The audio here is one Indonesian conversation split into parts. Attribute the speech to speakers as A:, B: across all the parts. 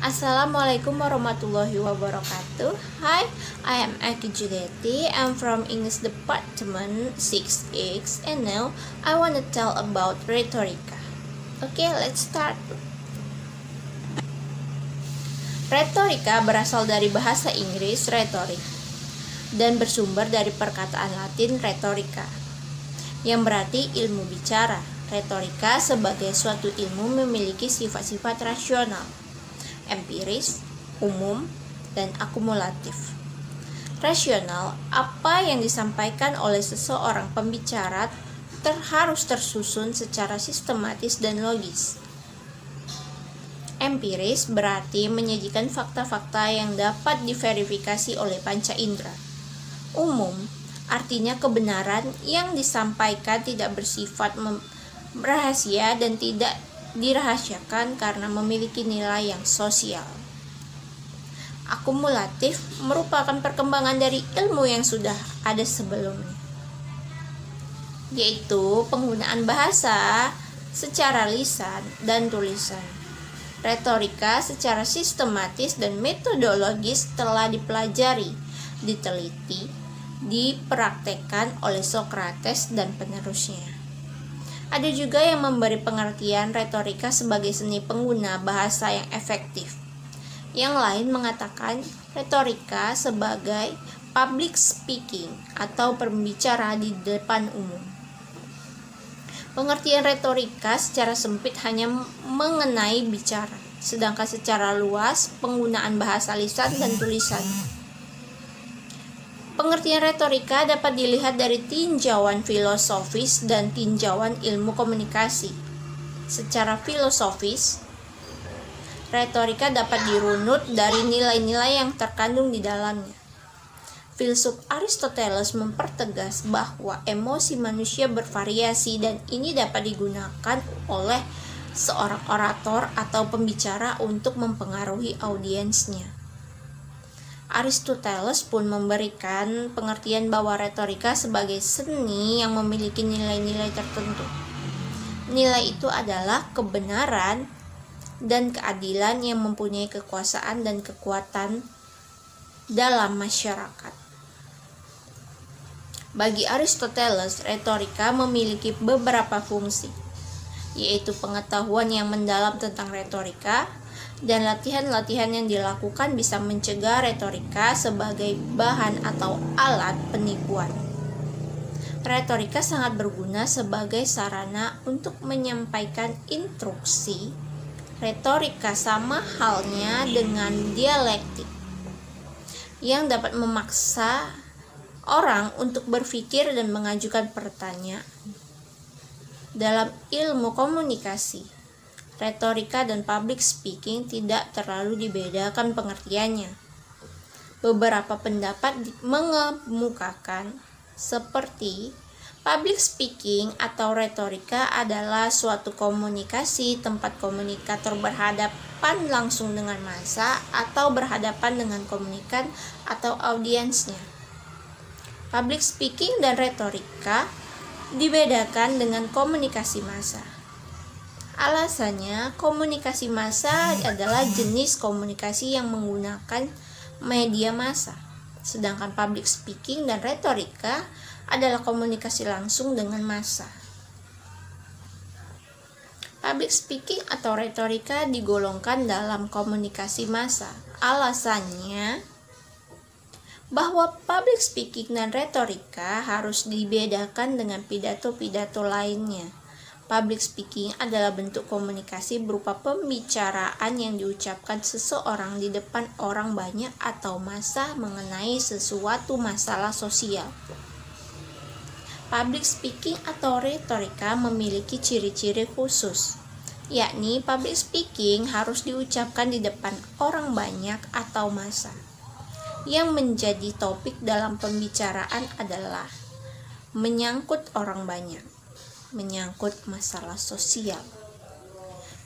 A: Assalamualaikum warahmatullahi wabarakatuh. Hi, I am Aki Julieti. I'm from English Department 6X and now I want to tell about retorika. Okay, let's start. Retorika berasal dari bahasa Inggris rhetoric dan bersumber dari perkataan Latin rhetorica yang berarti ilmu bicara. Retorika sebagai suatu ilmu memiliki sifat-sifat rasional, empiris, umum, dan akumulatif. Rasional, apa yang disampaikan oleh seseorang pembicara harus tersusun secara sistematis dan logis. Empiris berarti menyajikan fakta-fakta yang dapat diverifikasi oleh panca indera. Umum artinya kebenaran yang disampaikan tidak bersifat rahasia dan tidak dirahasiakan karena memiliki nilai yang sosial. Akumulatif merupakan perkembangan dari ilmu yang sudah ada sebelumnya, yaitu penggunaan bahasa secara lisan dan tulisan. Retorika secara sistematis dan metodologis telah dipelajari, diteliti, dipraktekkan oleh Socrates dan penerusnya. Ada juga yang memberi pengertian retorika sebagai seni pengguna bahasa yang efektif. Yang lain mengatakan retorika sebagai public speaking atau pembicara di depan umum. Pengertian retorika secara sempit hanya mengenai bicara, sedangkan secara luas penggunaan bahasa lisan dan tulisan. Pengertian retorika dapat dilihat dari tinjauan filosofis dan tinjauan ilmu komunikasi. Secara filosofis, retorika dapat dirunut dari nilai-nilai yang terkandung di dalamnya. Filsuf Aristoteles mempertegas bahwa emosi manusia bervariasi dan ini dapat digunakan oleh seorang orator atau pembicara untuk mempengaruhi audiensnya. Aristoteles pun memberikan pengertian bahwa retorika sebagai seni yang memiliki nilai-nilai tertentu. Nilai itu adalah kebenaran dan keadilan yang mempunyai kekuasaan dan kekuatan dalam masyarakat. Bagi Aristoteles, retorika memiliki beberapa fungsi, yaitu pengetahuan yang mendalam tentang retorika, dan latihan-latihan yang dilakukan bisa mencegah retorika sebagai bahan atau alat penipuan. Retorika sangat berguna sebagai sarana untuk menyampaikan instruksi. Retorika sama halnya dengan dialektik yang dapat memaksa orang untuk berpikir dan mengajukan pertanyaan. Dalam ilmu komunikasi, retorika dan public speaking tidak terlalu dibedakan pengertiannya. Beberapa pendapat mengemukakan seperti public speaking atau retorika adalah suatu komunikasi tempat komunikator berhadapan langsung dengan massa atau berhadapan dengan komunikan atau audiensnya. Public speaking dan retorika dibedakan dengan komunikasi massa. Alasannya, komunikasi massa adalah jenis komunikasi yang menggunakan media massa, sedangkan public speaking dan retorika adalah komunikasi langsung dengan massa. Public speaking atau retorika digolongkan dalam komunikasi massa. Alasannya, bahwa public speaking dan retorika harus dibedakan dengan pidato-pidato lainnya. Public speaking adalah bentuk komunikasi berupa pembicaraan yang diucapkan seseorang di depan orang banyak atau massa mengenai sesuatu masalah sosial. Public speaking atau retorika memiliki ciri-ciri khusus, yakni public speaking harus diucapkan di depan orang banyak atau massa. Yang menjadi topik dalam pembicaraan adalah menyangkut orang banyak, menyangkut masalah sosial.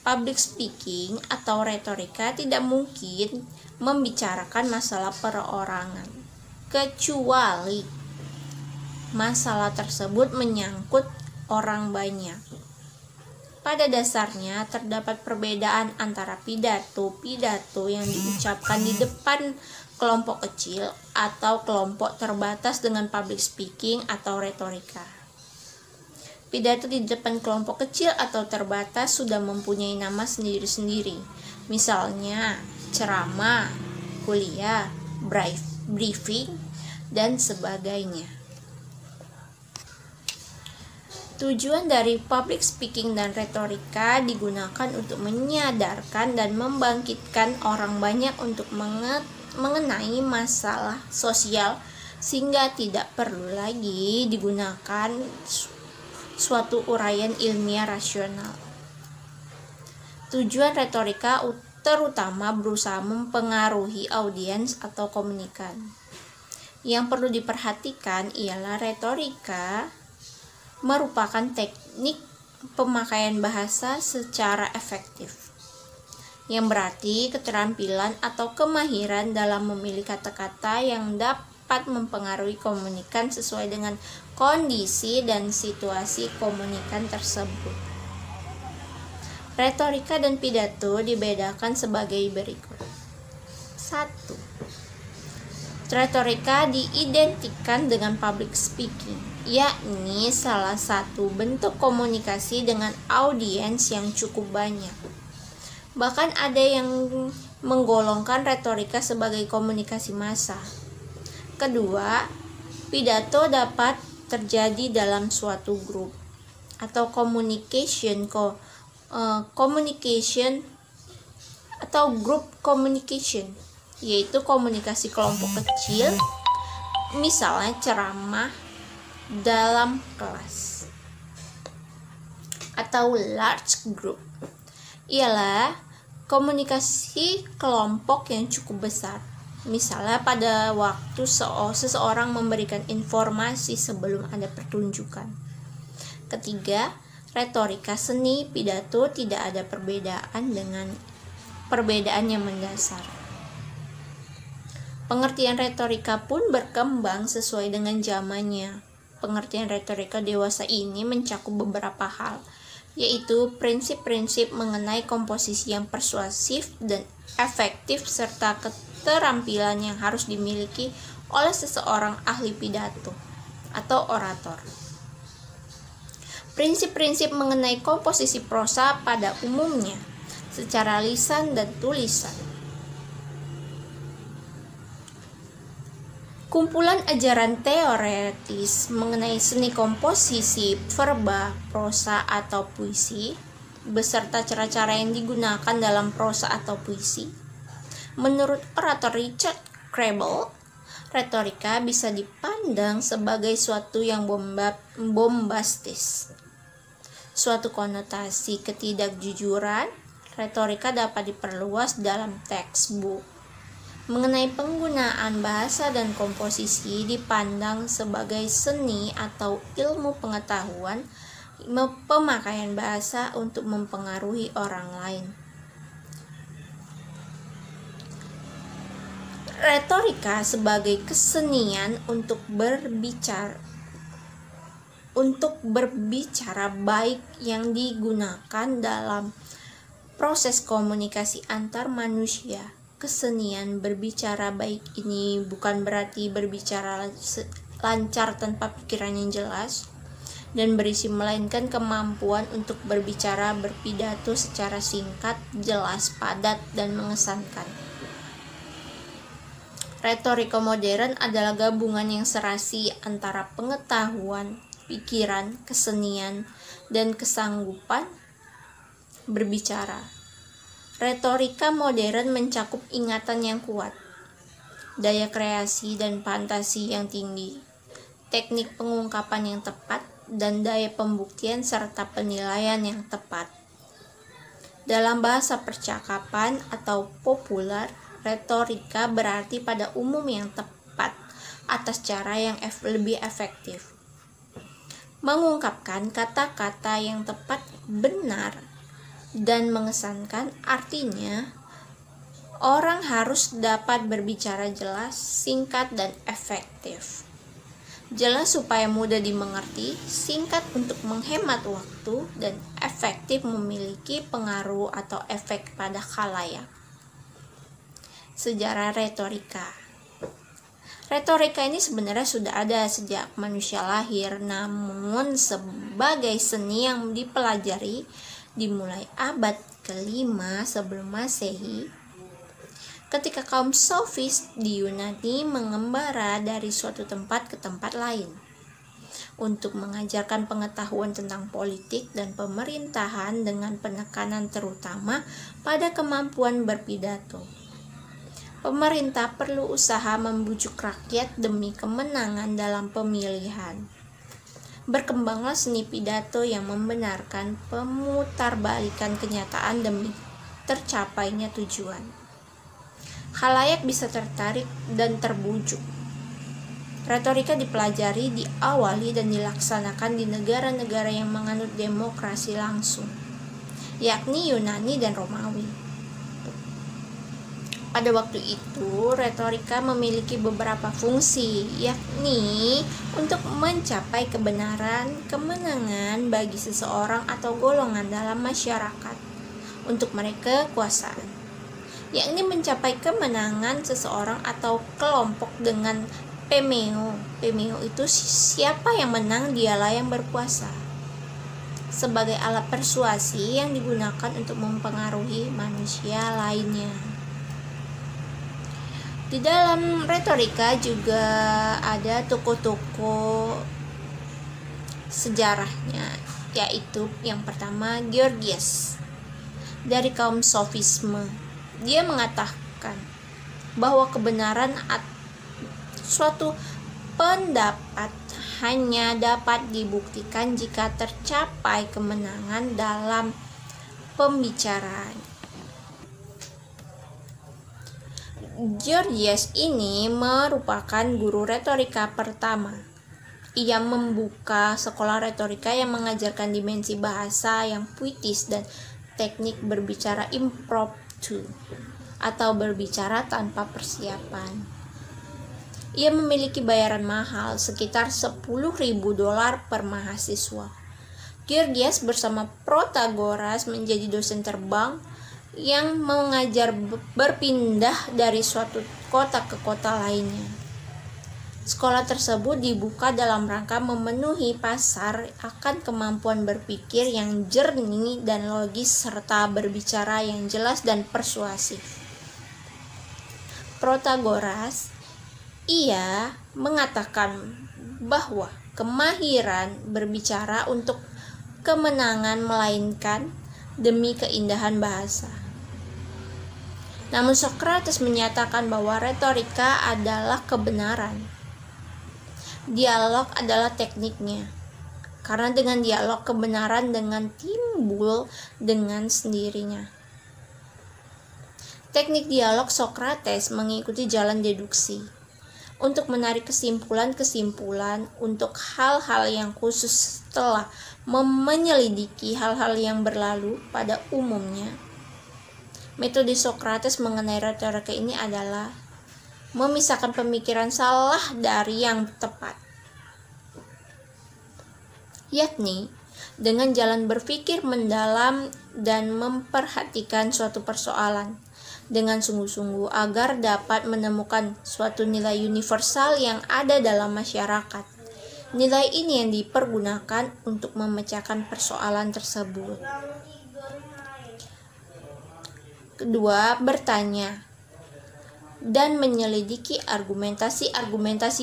A: Public speaking atau retorika tidak mungkin membicarakan masalah perorangan, kecuali masalah tersebut menyangkut orang banyak. Pada dasarnya terdapat perbedaan antara pidato yang diucapkan di depan kelompok kecil atau kelompok terbatas dengan public speaking atau retorika. Pidato di depan kelompok kecil atau terbatas sudah mempunyai nama sendiri-sendiri. Misalnya ceramah, kuliah, briefing, dan sebagainya. Tujuan dari public speaking dan retorika digunakan untuk menyadarkan dan membangkitkan orang banyak untuk mengenai masalah sosial sehingga tidak perlu lagi digunakan suatu uraian ilmiah rasional. Tujuan retorika terutama berusaha mempengaruhi audiens atau komunikan. Yang perlu diperhatikan ialah retorika merupakan teknik pemakaian bahasa secara efektif, yang berarti keterampilan atau kemahiran dalam memilih kata-kata yang dapat mempengaruhi komunikan sesuai dengan kondisi dan situasi komunikan tersebut. Retorika dan pidato dibedakan sebagai berikut. 1. Retorika diidentikan dengan public speaking, yakni salah satu bentuk komunikasi dengan audiens yang cukup banyak. Bahkan ada yang menggolongkan retorika sebagai komunikasi massa. Kedua, pidato dapat terjadi dalam suatu grup atau communication atau group communication, yaitu komunikasi kelompok kecil, misalnya ceramah dalam kelas. Atau large group ialah komunikasi kelompok yang cukup besar, misalnya pada waktu seseorang memberikan informasi sebelum ada pertunjukan. Ketiga, retorika seni pidato tidak ada perbedaan yang mendasar. Pengertian retorika pun berkembang sesuai dengan zamannya. Pengertian retorika dewasa ini mencakup beberapa hal, yaitu prinsip-prinsip mengenai komposisi yang persuasif dan efektif serta keterampilan yang harus dimiliki oleh seseorang ahli pidato atau orator. Prinsip-prinsip mengenai komposisi prosa pada umumnya secara lisan dan tulisan. Kumpulan ajaran teoretis mengenai seni komposisi verba, prosa, atau puisi, beserta cara-cara yang digunakan dalam prosa atau puisi. Menurut orator Richard Krebel, retorika bisa dipandang sebagai suatu yang bombastis, suatu konotasi ketidakjujuran. Retorika dapat diperluas dalam teksbook. Mengenai penggunaan bahasa dan komposisi dipandang sebagai seni atau ilmu pengetahuan pemakaian bahasa untuk mempengaruhi orang lain. Retorika sebagai kesenian untuk berbicara baik yang digunakan dalam proses komunikasi antar manusia. Kesenian berbicara baik ini bukan berarti berbicara lancar tanpa pikiran yang jelas dan berisi, melainkan kemampuan untuk berpidato secara singkat, jelas, padat, dan mengesankan. Retorika modern adalah gabungan yang serasi antara pengetahuan, pikiran, kesenian, dan kesanggupan berbicara. Retorika modern mencakup ingatan yang kuat, daya kreasi dan fantasi yang tinggi, teknik pengungkapan yang tepat, dan daya pembuktian serta penilaian yang tepat. Dalam bahasa percakapan atau populer, retorika berarti pada umum yang tepat atas cara yang lebih efektif. Mengungkapkan kata-kata yang tepat, benar, dan mengesankan, artinya orang harus dapat berbicara jelas, singkat, dan efektif. jelas supaya mudah dimengerti, singkat untuk menghemat waktu, dan efektif memiliki pengaruh atau efek pada khalayak. Sejarah retorika. Retorika ini sebenarnya sudah ada sejak manusia lahir, namun sebagai seni yang dipelajari dimulai abad ke-5 sebelum Masehi, ketika kaum sofis di Yunani mengembara dari suatu tempat ke tempat lain untuk mengajarkan pengetahuan tentang politik dan pemerintahan dengan penekanan terutama pada kemampuan berpidato. Pemerintah perlu usaha membujuk rakyat demi kemenangan dalam pemilihan. Berkembanglah seni pidato yang membenarkan pemutarbalikan kenyataan demi tercapainya tujuan. Khalayak bisa tertarik dan terbujuk. Retorika dipelajari, diawali, dan dilaksanakan di negara-negara yang menganut demokrasi langsung, yakni Yunani dan Romawi. Pada waktu itu, retorika memiliki beberapa fungsi, yakni untuk mencapai kebenaran, kemenangan bagi seseorang atau golongan dalam masyarakat, untuk mereka kekuasaan, yakni mencapai kemenangan seseorang atau kelompok dengan pemeo. Pemeo itu siapa yang menang, dialah yang berkuasa. Sebagai alat persuasi yang digunakan untuk mempengaruhi manusia lainnya. Di dalam retorika juga ada tokoh-tokoh sejarahnya, yaitu yang pertama Gorgias dari kaum sofisme. Dia mengatakan bahwa kebenaran suatu pendapat hanya dapat dibuktikan jika tercapai kemenangan dalam pembicaraan. Gorgias ini merupakan guru retorika pertama. Ia membuka sekolah retorika yang mengajarkan dimensi bahasa yang puitis dan teknik berbicara impromptu atau berbicara tanpa persiapan. Ia memiliki bayaran mahal sekitar $10.000 per mahasiswa. Gorgias bersama Protagoras menjadi dosen terbang yang mengajar berpindah dari suatu kota ke kota lainnya. Sekolah tersebut dibuka dalam rangka memenuhi pasar akan kemampuan berpikir yang jernih dan logis serta berbicara yang jelas dan persuasif. Protagoras, ia mengatakan bahwa kemahiran berbicara untuk kemenangan melainkan demi keindahan bahasa. Namun Sokrates menyatakan bahwa retorika adalah kebenaran. Dialog adalah tekniknya. Karena dengan dialog kebenaran dengan timbul dengan sendirinya. Teknik dialog Sokrates mengikuti jalan deduksi untuk menarik kesimpulan-kesimpulan untuk hal-hal yang khusus setelah menyelidiki hal-hal yang berlalu pada umumnya. Metode Sokrates mengenai retorika ini adalah memisahkan pemikiran salah dari yang tepat, yakni dengan jalan berpikir mendalam dan memperhatikan suatu persoalan dengan sungguh-sungguh agar dapat menemukan suatu nilai universal yang ada dalam masyarakat. Nilai ini yang dipergunakan untuk memecahkan persoalan tersebut. Kedua, bertanya dan menyelidiki argumentasi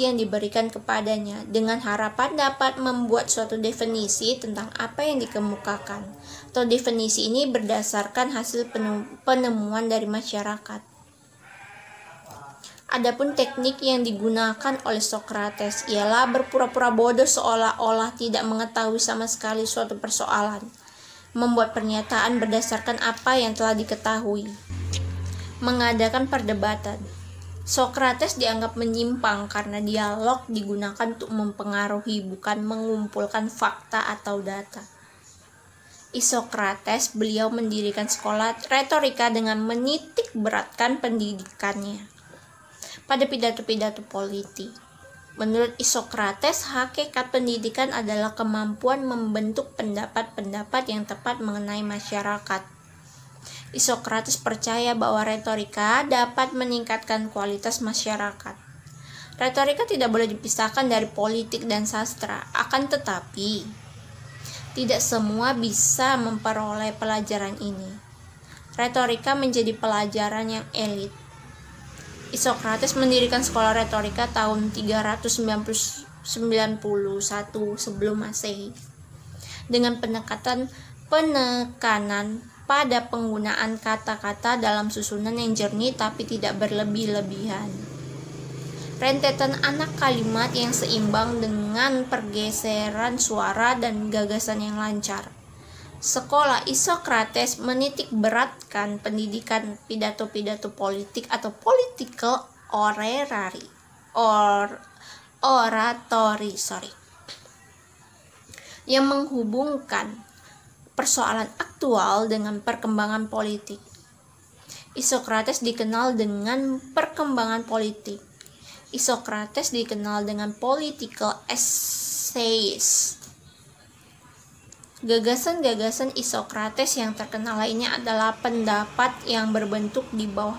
A: yang diberikan kepadanya dengan harapan dapat membuat suatu definisi tentang apa yang dikemukakan, atau definisi ini berdasarkan hasil penemuan dari masyarakat. Adapun teknik yang digunakan oleh Sokrates ialah berpura-pura bodoh seolah-olah tidak mengetahui sama sekali suatu persoalan, membuat pernyataan berdasarkan apa yang telah diketahui, mengadakan perdebatan. Sokrates dianggap menyimpang karena dialog digunakan untuk mempengaruhi, bukan mengumpulkan fakta atau data. Isokrates, beliau mendirikan sekolah retorika dengan menitik beratkan pendidikannya pada pidato-pidato politik. Menurut Isokrates, hakikat pendidikan adalah kemampuan membentuk pendapat-pendapat yang tepat mengenai masyarakat. Isokrates percaya bahwa retorika dapat meningkatkan kualitas masyarakat. Retorika tidak boleh dipisahkan dari politik dan sastra, akan tetapi tidak semua bisa memperoleh pelajaran ini. Retorika menjadi pelajaran yang elit. Isokrates mendirikan sekolah retorika tahun 391 sebelum Masehi dengan penekanan pada penggunaan kata-kata dalam susunan yang jernih tapi tidak berlebih-lebihan. Rentetan anak kalimat yang seimbang dengan pergeseran suara dan gagasan yang lancar. Sekolah Isokrates menitik beratkan pendidikan pidato-pidato politik atau political oratory yang menghubungkan persoalan aktual dengan perkembangan politik. Isokrates dikenal dengan perkembangan politik. Isokrates dikenal dengan political essays. Gagasan-gagasan Isokrates yang terkenal lainnya adalah pendapat yang berbentuk di bawah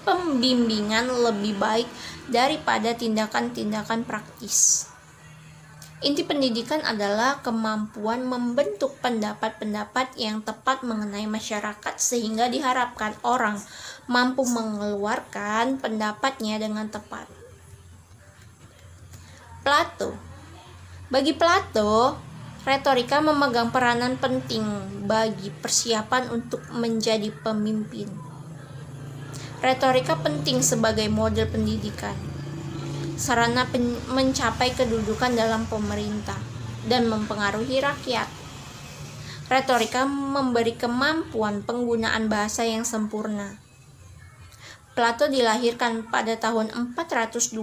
A: pembimbingan lebih baik daripada tindakan-tindakan praktis. Inti pendidikan adalah kemampuan membentuk pendapat-pendapat yang tepat mengenai masyarakat sehingga diharapkan orang mampu mengeluarkan pendapatnya dengan tepat. Plato. Bagi Plato, retorika memegang peranan penting bagi persiapan untuk menjadi pemimpin. Retorika penting sebagai model pendidikan, sarana mencapai kedudukan dalam pemerintah, dan mempengaruhi rakyat. Retorika memberi kemampuan penggunaan bahasa yang sempurna. Plato dilahirkan pada tahun 427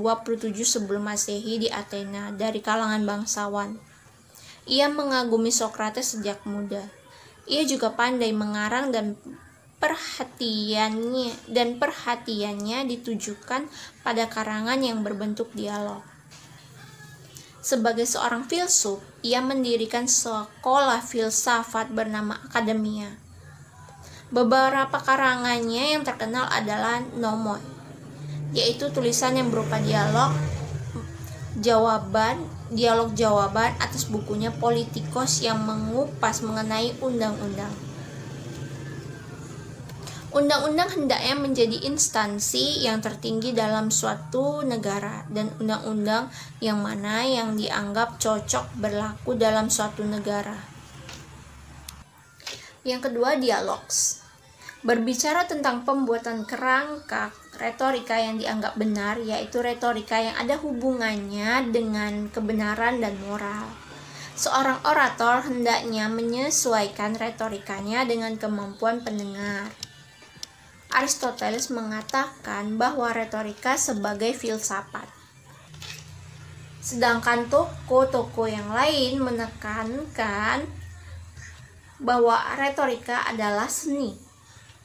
A: sebelum Masehi di Athena dari kalangan bangsawan. Ia mengagumi Sokrates sejak muda. Ia juga pandai mengarang dan perhatiannya ditujukan pada karangan yang berbentuk dialog. Sebagai seorang filsuf, ia mendirikan sekolah filsafat bernama Akademia. Beberapa karangannya yang terkenal adalah Nomoi, yaitu tulisan yang berupa dialog-jawaban atas bukunya Politikos yang mengupas mengenai undang-undang. Undang-undang hendaknya menjadi instansi yang tertinggi dalam suatu negara, dan undang-undang yang mana yang dianggap cocok berlaku dalam suatu negara. Yang kedua, dialogs. Berbicara tentang pembuatan kerangka retorika yang dianggap benar, yaitu retorika yang ada hubungannya dengan kebenaran dan moral. Seorang orator hendaknya menyesuaikan retorikanya dengan kemampuan pendengar. Aristoteles mengatakan bahwa retorika sebagai filsafat. Sedangkan tokoh-tokoh yang lain menekankan bahwa retorika adalah seni.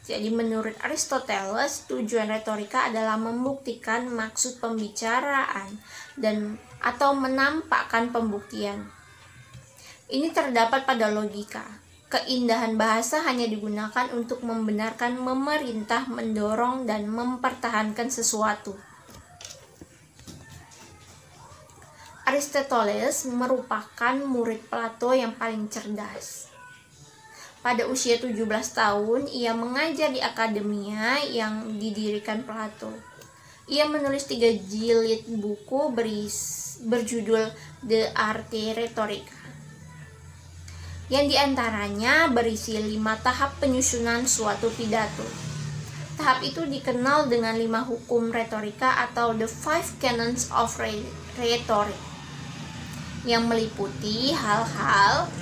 A: Jadi menurut Aristoteles, tujuan retorika adalah membuktikan maksud pembicaraan atau menampakkan pembuktian. Ini terdapat pada logika. Keindahan bahasa hanya digunakan untuk membenarkan memerintah, mendorong, dan mempertahankan sesuatu. Aristoteles merupakan murid Plato yang paling cerdas. Pada usia 17 tahun, ia mengajar di Akademia yang didirikan Plato. Ia menulis 3 jilid buku berjudul De Arte Rhetorica, yang diantaranya berisi 5 tahap penyusunan suatu pidato. Tahap itu dikenal dengan 5 hukum retorika atau The 5 Canons of Rhetoric, yang meliputi hal-hal: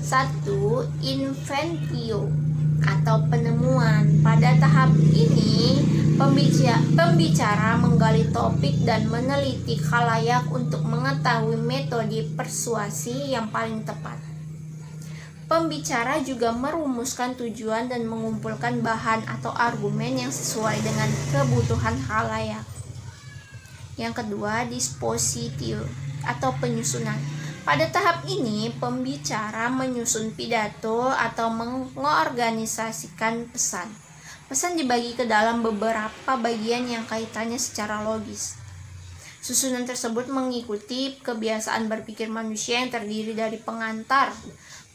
A: 1. Inventio atau penemuan. Pada tahap ini, pembicara menggali topik dan meneliti khalayak untuk mengetahui metode persuasi yang paling tepat. Pembicara juga merumuskan tujuan dan mengumpulkan bahan atau argumen yang sesuai dengan kebutuhan khalayak. Yang kedua, dispositio atau penyusunan. Pada tahap ini, pembicara menyusun pidato atau mengorganisasikan pesan. Pesan dibagi ke dalam beberapa bagian yang kaitannya secara logis. Susunan tersebut mengikuti kebiasaan berpikir manusia yang terdiri dari pengantar,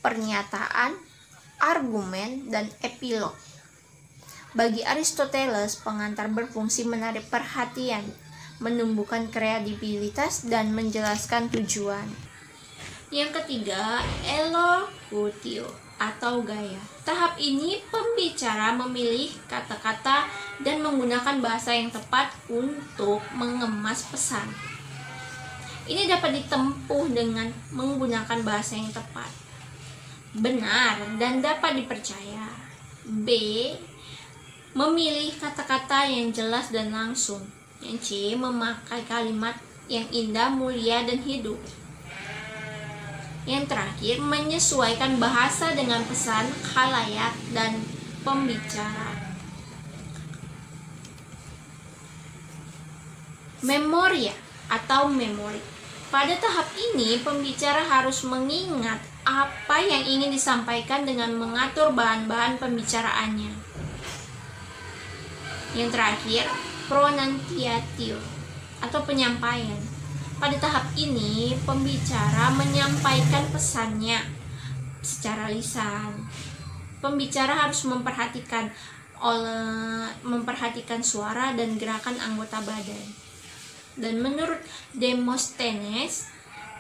A: pernyataan, argumen, dan epilog. Bagi Aristoteles, pengantar berfungsi menarik perhatian, menumbuhkan kredibilitas, dan menjelaskan tujuan. Yang ketiga, elocutio atau gaya. Tahap ini pembicara memilih kata-kata dan menggunakan bahasa yang tepat untuk mengemas pesan. Ini dapat ditempuh dengan menggunakan bahasa yang tepat, benar, dan dapat dipercaya. B. Memilih kata-kata yang jelas dan langsung. Yang C. Memakai kalimat yang indah, mulia, dan hidup. Yang terakhir, menyesuaikan bahasa dengan pesan khalayak dan pembicara. Memoria atau memori. Pada tahap ini, pembicara harus mengingat apa yang ingin disampaikan dengan mengatur bahan-bahan pembicaraannya. Yang terakhir, pronunciatio atau penyampaian. Pada tahap ini, pembicara menyampaikan pesannya secara lisan. Pembicara harus memperhatikan suara dan gerakan anggota badan. Dan menurut Demosthenes,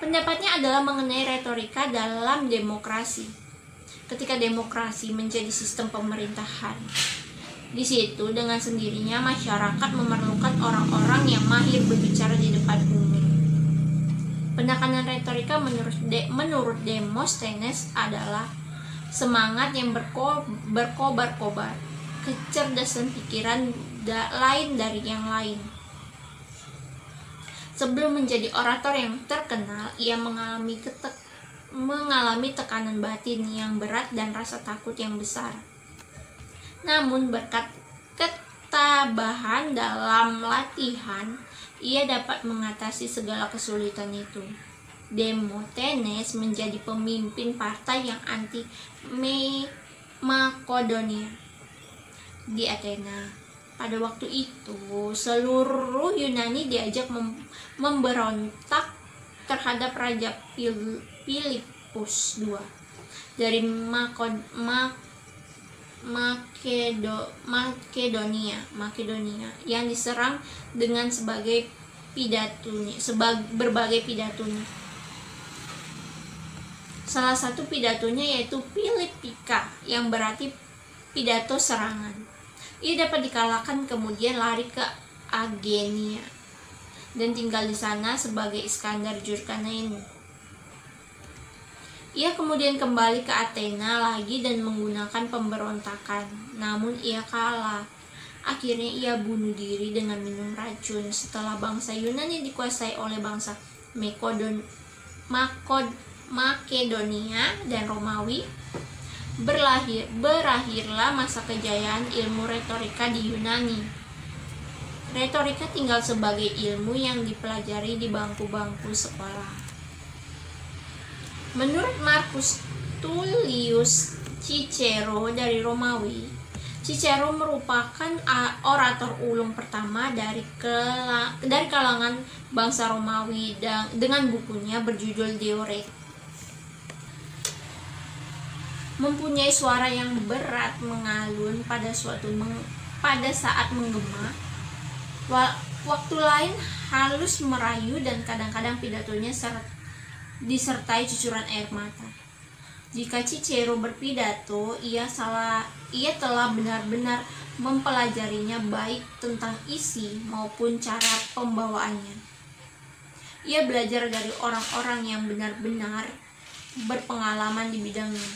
A: pendapatnya adalah mengenai retorika dalam demokrasi. Ketika demokrasi menjadi sistem pemerintahan, di situ dengan sendirinya masyarakat memerlukan orang-orang yang mahir berbicara di depan umum. Penekanan retorika menurut Demosthenes adalah semangat yang berkobar-kobar, kecerdasan pikiran lain dari yang lain. Sebelum menjadi orator yang terkenal, ia mengalami tekanan batin yang berat dan rasa takut yang besar. Namun berkat ketabahan dalam latihan, ia dapat mengatasi segala kesulitan itu. Demosthenes menjadi pemimpin partai yang anti Makedonia di Athena. Pada waktu itu, seluruh Yunani diajak memberontak terhadap Raja Philippus II dari Makedonia yang diserang dengan berbagai pidatonya. Salah satu pidatonya yaitu Philippika yang berarti pidato serangan. Ia dapat dikalahkan kemudian lari ke Agenia dan tinggal di sana sebagai Iskandar Jurkanain. Ia kemudian kembali ke Athena lagi dan menggunakan pemberontakan, namun ia kalah. Akhirnya ia bunuh diri dengan minum racun. Setelah bangsa Yunani dikuasai oleh bangsa Makedonia dan Romawi, berakhirlah masa kejayaan ilmu retorika di Yunani. Retorika tinggal sebagai ilmu yang dipelajari di bangku-bangku sekolah. Menurut Marcus Tullius Cicero dari Romawi, Cicero merupakan orator ulung pertama dari kalangan bangsa Romawi dengan bukunya berjudul Deore. Mempunyai suara yang berat mengalun pada saat menggema. Waktu lain halus merayu dan kadang-kadang pidatonya disertai cucuran air mata. Jika Cicero berpidato, ia telah benar-benar mempelajarinya baik tentang isi maupun cara pembawaannya. Ia belajar dari orang-orang yang benar-benar berpengalaman di bidangnya.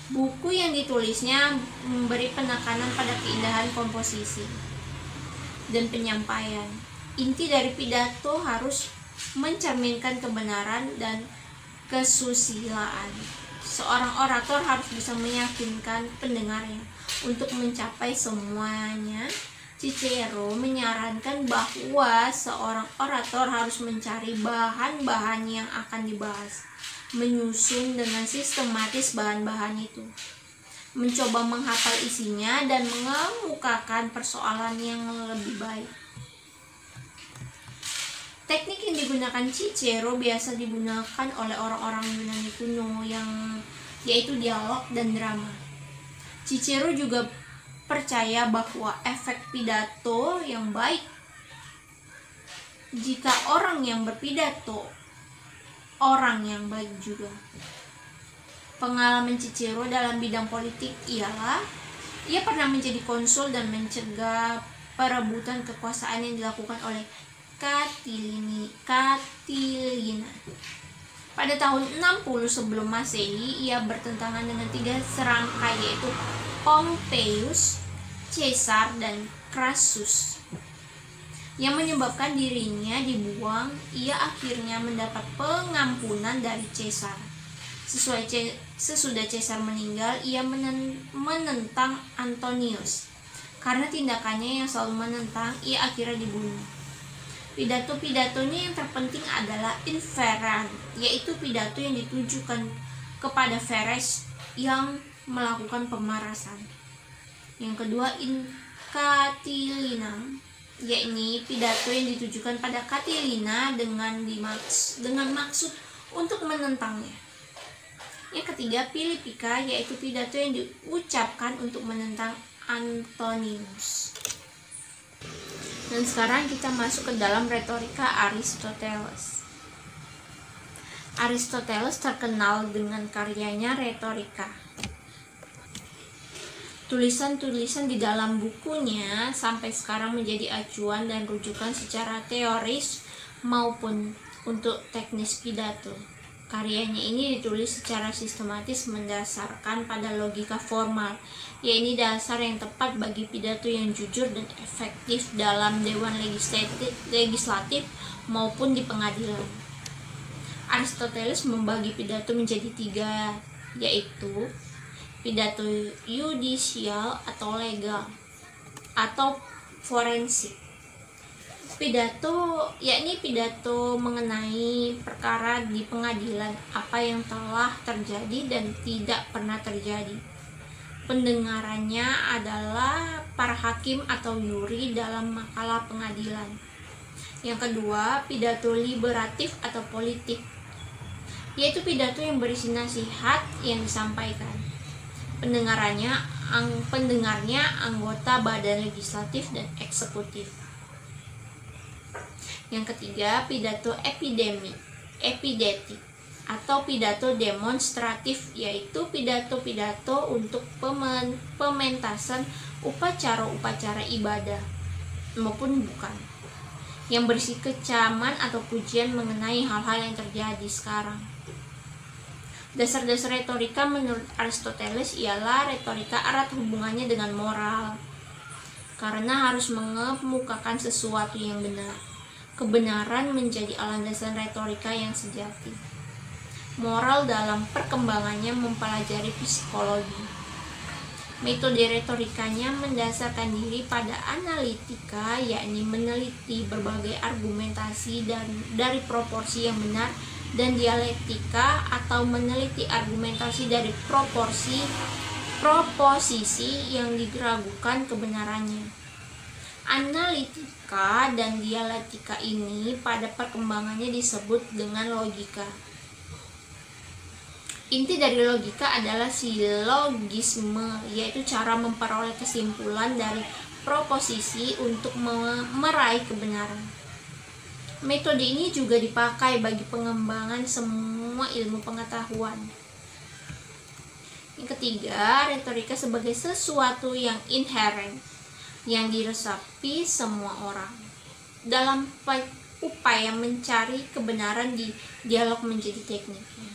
A: Buku yang ditulisnya memberi penekanan pada keindahan komposisi dan penyampaian. Inti dari pidato harus mencerminkan kebenaran dan kesusilaan. Seorang orator harus bisa meyakinkan pendengarnya untuk mencapai semuanya Cicero menyarankan bahwa seorang orator harus mencari bahan-bahan yang akan dibahas, menyusun dengan sistematis bahan-bahan itu, mencoba menghafal isinya, dan mengemukakan persoalan yang lebih baik. Teknik yang digunakan Cicero biasa digunakan oleh orang-orang Yunani kuno yaitu dialog dan drama. Cicero juga percaya bahwa efek pidato yang baik, jika orang yang berpidato orang yang baik juga. Pengalaman Cicero dalam bidang politik ialah ia pernah menjadi konsul dan mencegah perebutan kekuasaan yang dilakukan oleh Catilina. Pada tahun 60 sebelum Masehi, ia bertentangan dengan 3 serangkai, yaitu Pompeius, Caesar, dan Crassus, yang menyebabkan dirinya dibuang. Ia akhirnya mendapat pengampunan dari Caesar. Sesudah Caesar meninggal, ia menentang Antonius. Karena tindakannya yang selalu menentang, ia akhirnya dibunuh. Pidato-pidatonya yang terpenting adalah inferan, yaitu pidato yang ditujukan kepada Verres yang melakukan pemerasan. Yang kedua, in Catilinam, yakni pidato yang ditujukan pada Catilina dengan maksud untuk menentangnya. Yang ketiga, Philippica, yaitu pidato yang diucapkan untuk menentang Antonius. Dan sekarang kita masuk ke dalam retorika Aristoteles. Aristoteles terkenal dengan karyanya Retorika. Tulisan-tulisan di dalam bukunya sampai sekarang menjadi acuan dan rujukan secara teoris maupun untuk teknis pidato. Karyanya ini ditulis secara sistematis mendasarkan pada logika formal, yaitu dasar yang tepat bagi pidato yang jujur dan efektif dalam dewan legislatif maupun di pengadilan. Aristoteles membagi pidato menjadi 3, yaitu pidato yudisial atau legal atau forensik. Pidato yakni pidato mengenai perkara di pengadilan, apa yang telah terjadi dan tidak pernah terjadi. Pendengarannya adalah para hakim atau yuri dalam makalah pengadilan. Yang kedua, pidato liberatif atau politik, yaitu pidato yang berisi nasihat yang disampaikan. Pendengarnya anggota badan legislatif dan eksekutif. Yang ketiga, pidato epidetik atau pidato demonstratif, yaitu pidato-pidato untuk pementasan upacara-upacara ibadah maupun bukan, yang berisi kecaman atau pujian mengenai hal-hal yang terjadi sekarang. Dasar-dasar retorika menurut Aristoteles ialah retorika erat hubungannya dengan moral, karena harus mengemukakan sesuatu yang benar. Kebenaran menjadi landasan retorika yang sejati. Moral dalam perkembangannya mempelajari psikologi. Metode retorikanya mendasarkan diri pada analitika, yakni meneliti berbagai argumentasi dari proporsi yang benar, dan dialektika atau meneliti argumentasi dari proposisi yang diragukan kebenarannya. Analitika dan dialektika ini pada perkembangannya disebut dengan logika. Inti dari logika adalah silogisme, yaitu cara memperoleh kesimpulan dari proposisi untuk meraih kebenaran. Metode ini juga dipakai bagi pengembangan semua ilmu pengetahuan. Yang ketiga, retorika sebagai sesuatu yang inherent, yang diresapi semua orang. Dalam upaya mencari kebenaran di dialog menjadi tekniknya.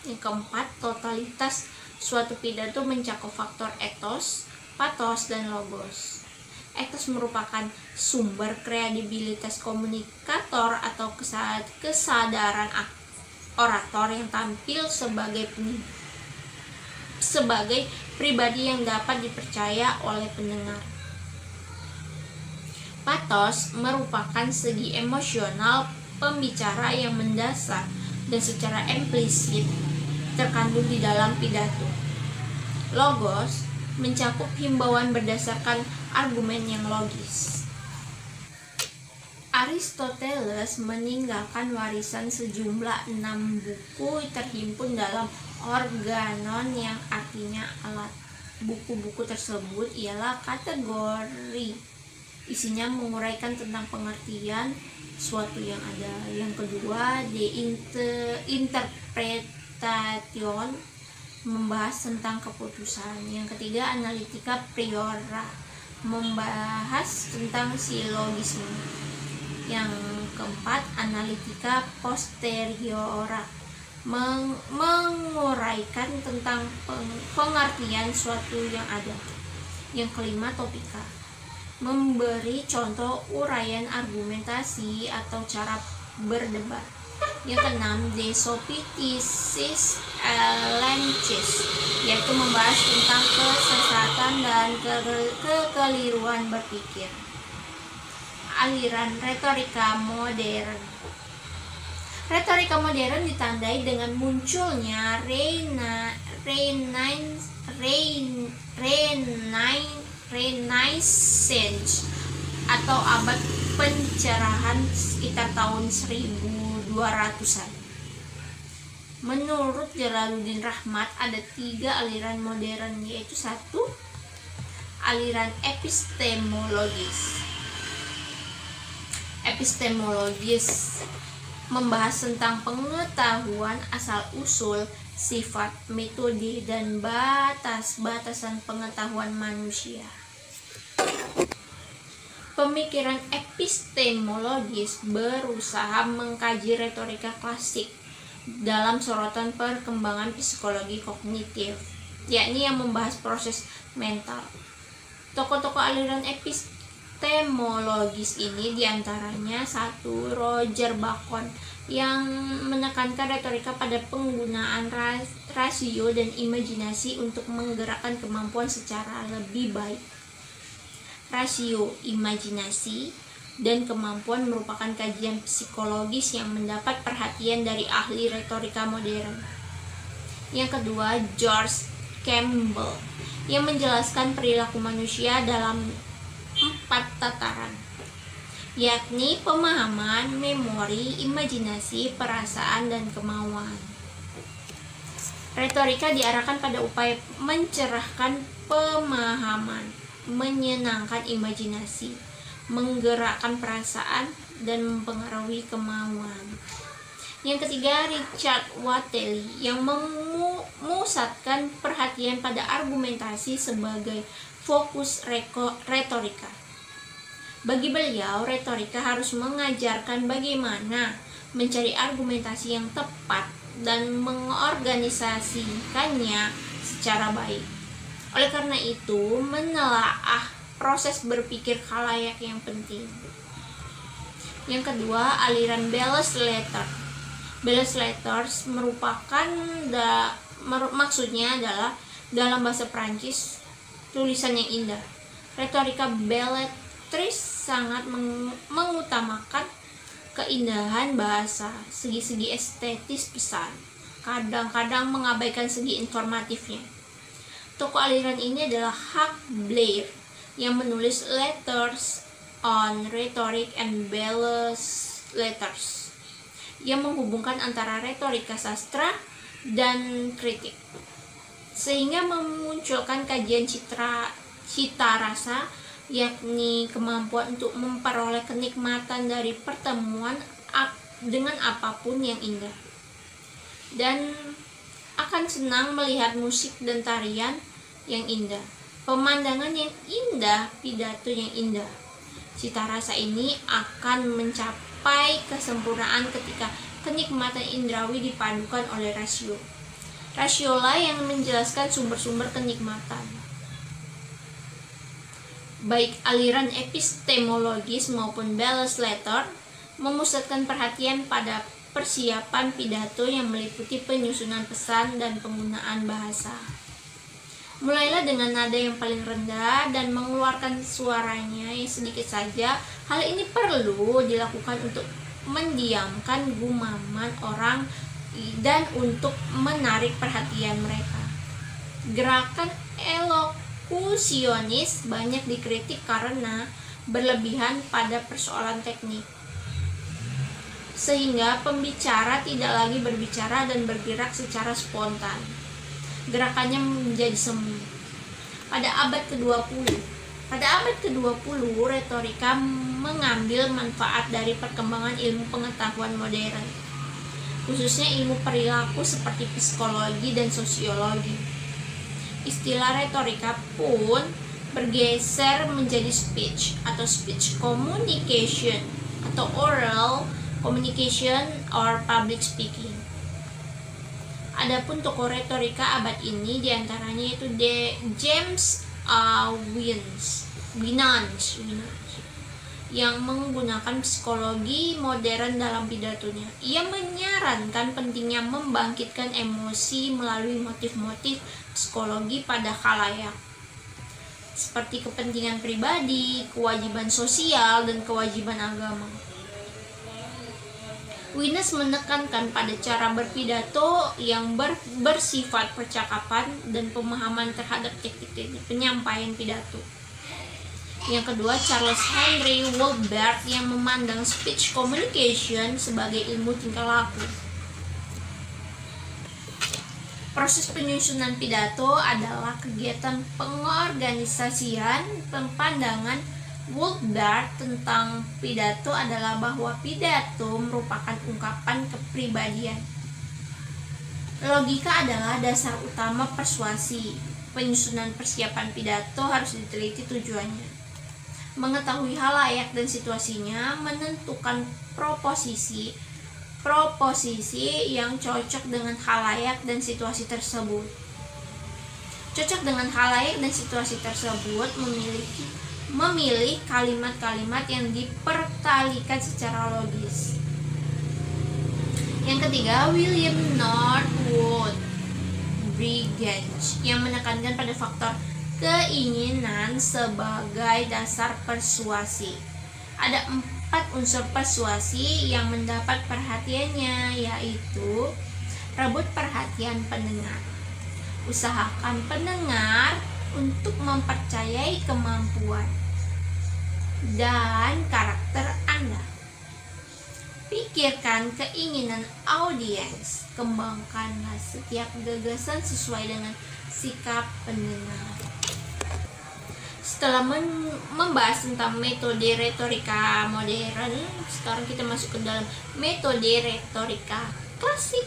A: Yang keempat, totalitas suatu pidato mencakup faktor ethos, pathos, dan logos. Ethos merupakan sumber kredibilitas komunikator atau kesadaran orator yang tampil sebagai pribadi yang dapat dipercaya oleh pendengar. Patos merupakan segi emosional pembicara yang mendasar dan secara implisit terkandung di dalam pidato. Logos mencakup himbauan berdasarkan argumen yang logis. Aristoteles meninggalkan warisan sejumlah 6 buku terhimpun dalam organon yang artinya alat. Buku-buku tersebut ialah kategori. Isinya menguraikan tentang pengertian suatu yang ada. Yang kedua, De Interpretation, membahas tentang keputusan. Yang ketiga, Analytica Priora, membahas tentang silogisme. Yang keempat, Analytica Posteriora, menguraikan tentang pengertian suatu yang ada. Yang kelima, Topika, memberi contoh uraian argumentasi atau cara berdebat. Yang keenam, De Sophisticis Elenchis, yaitu membahas tentang kesesatan dan kekeliruan berpikir. Aliran retorika modern. Retorika modern ditandai dengan munculnya Renaissance atau abad pencerahan sekitar tahun 1200-an. Menurut Jalaluddin Rahmat, ada 3 aliran modern, yaitu 1. Aliran epistemologis. Epistemologis membahas tentang pengetahuan asal-usul, sifat, metode, dan batas-batasan pengetahuan manusia. Pemikiran epistemologis berusaha mengkaji retorika klasik dalam sorotan perkembangan psikologi kognitif, yakni yang membahas proses mental. Tokoh-tokoh aliran epistemologis ini diantaranya 1. Roger Bacon, yang menekankan retorika pada penggunaan rasio dan imajinasi untuk menggerakkan kemampuan secara lebih baik. Rasio, imajinasi, dan kemampuan merupakan kajian psikologis yang mendapat perhatian dari ahli retorika modern. Yang kedua, George Campbell, yang menjelaskan perilaku manusia dalam 4 tataran, yakni pemahaman, memori, imajinasi, perasaan, dan kemauan. Retorika diarahkan pada upaya mencerahkan pemahaman, menyenangkan imajinasi, menggerakkan perasaan, dan mempengaruhi kemauan. Yang ketiga, Richard Whately, yang memusatkan perhatian pada argumentasi sebagai fokus retorika. Bagi beliau, retorika harus mengajarkan bagaimana mencari argumentasi yang tepat dan mengorganisasikannya secara baik. Oleh karena itu, menelaah proses berpikir khalayak yang penting. Yang kedua, aliran Belles Lettres. Belles Lettres merupakan maksudnya adalah dalam bahasa Prancis, tulisan yang indah. Retorika Belletris sangat mengutamakan keindahan bahasa, segi-segi estetis pesan, kadang-kadang mengabaikan segi informatifnya. Tokoh aliran ini adalah Huck Blair, yang menulis Letters on Rhetoric and Belles Lettres, yang menghubungkan antara retorika sastra dan kritik, sehingga memunculkan kajian cita rasa, yakni kemampuan untuk memperoleh kenikmatan dari pertemuan dengan apapun yang indah, dan akan senang melihat musik dan tarian yang indah, pemandangan yang indah, pidato yang indah. Cita rasa ini akan mencapai kesempurnaan ketika kenikmatan indrawi dipadukan oleh rasio. Rasiolah yang menjelaskan sumber-sumber kenikmatan. Baik aliran epistemologis maupun Belles Lettres memusatkan perhatian pada persiapan pidato yang meliputi penyusunan pesan dan penggunaan bahasa. Mulailah dengan nada yang paling rendah dan mengeluarkan suaranya yang sedikit saja. Hal ini perlu dilakukan untuk mendiamkan gumaman orang dan untuk menarik perhatian mereka. Gerakan elokusionis banyak dikritik karena berlebihan pada persoalan teknik, sehingga pembicara tidak lagi berbicara dan bergerak secara spontan. Gerakannya menjadi semu. Pada abad ke-20, retorika mengambil manfaat dari perkembangan ilmu pengetahuan modern, khususnya ilmu perilaku seperti psikologi dan sosiologi. Istilah retorika pun bergeser menjadi speech atau speech communication atau oral communication or public speaking. Adapun tokoh retorika abad ini diantaranya itu James Winans yang menggunakan psikologi modern dalam pidatonya. Ia menyarankan pentingnya membangkitkan emosi melalui motif-motif psikologi pada khalayak, seperti kepentingan pribadi, kewajiban sosial, dan kewajiban agama. Winas menekankan pada cara berpidato yang bersifat percakapan dan pemahaman terhadap teknik penyampaian pidato. Yang kedua, Charles Henry Wohlbarth yang memandang speech communication sebagai ilmu tingkah laku. Proses penyusunan pidato adalah kegiatan pengorganisasian. Pandangan Wohlbarth tentang pidato adalah bahwa pidato merupakan ungkapan kepribadian. Logika adalah dasar utama persuasi. Penyusunan persiapan pidato harus diteliti tujuannya, mengetahui halayak dan situasinya, menentukan proposisi yang cocok dengan halayak dan situasi tersebut. Cocok dengan halayak dan situasi tersebut memilih kalimat-kalimat yang dipertalikan secara logis. Yang ketiga, William Northwood Brigance yang menekankan pada faktor keinginan sebagai dasar persuasi. Ada 4 unsur persuasi yang mendapat perhatiannya, yaitu rebut perhatian pendengar, usahakan pendengar untuk mempercayai kemampuan dan karakter Anda, pikirkan keinginan audiens, kembangkanlah setiap gagasan sesuai dengan sikap pendengar. Setelah membahas tentang metode retorika modern, sekarang kita masuk ke dalam metode retorika klasik.